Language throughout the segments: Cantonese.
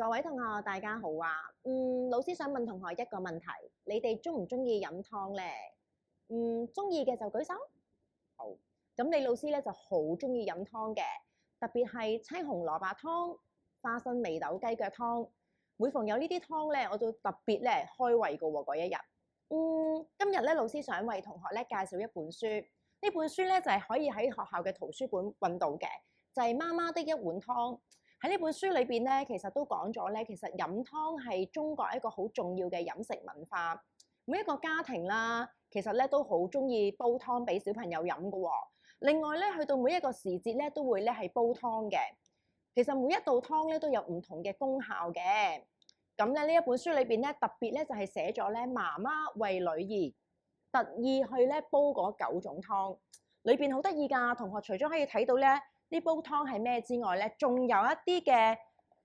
各位同學，大家好啊！老師想問同學一個問題，你哋中唔中意飲湯呢？中意嘅就舉手。好，咁你老師咧就好中意飲湯嘅，特別係青紅蘿蔔湯、花生眉豆雞腳湯。每逢有呢啲湯咧，我都特別咧開胃噶喎嗰一日。今日咧老師想為同學咧介紹一本書，呢本書咧就係可以喺學校嘅圖書館揾到嘅，就係媽媽的一碗湯。喺呢本書裏邊咧，其實都講咗咧，其實飲湯係中國一個好重要嘅飲食文化。每一個家庭啦，其實咧都好中意煲湯俾小朋友飲㗎喎。另外咧，去到每一個時節咧，都會咧係煲湯嘅。其實每一道湯咧都有唔同嘅功效嘅。咁咧呢一本書裏邊咧，特別咧就係寫咗咧媽媽為女兒特意去咧煲嗰9種湯，裏邊好得意㗎。同學除咗可以睇到咧呢煲湯係咩之外咧，仲有一啲嘅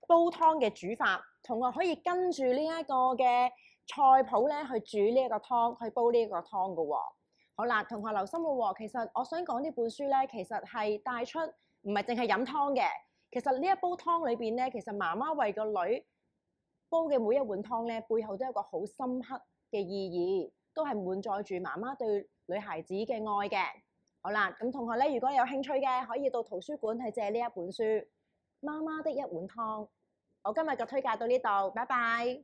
煲湯嘅煮法，同學可以跟住呢一個嘅菜譜咧去煮呢一個湯，去煲呢一個湯㗎喎。好啦，同學留心咯喎，其實我想講呢本書咧，其實係帶出唔係淨係飲湯嘅。其實呢一煲湯裏邊咧，其實媽媽為個女煲嘅每一碗湯咧，背後都有一個好深刻嘅意義，都係滿載住媽媽對女孩子嘅愛嘅。好啦，咁同學咧，如果有興趣嘅，可以到圖書館去借呢一本書《媽媽的一碗湯》。我今日嘅推介到呢度，拜拜。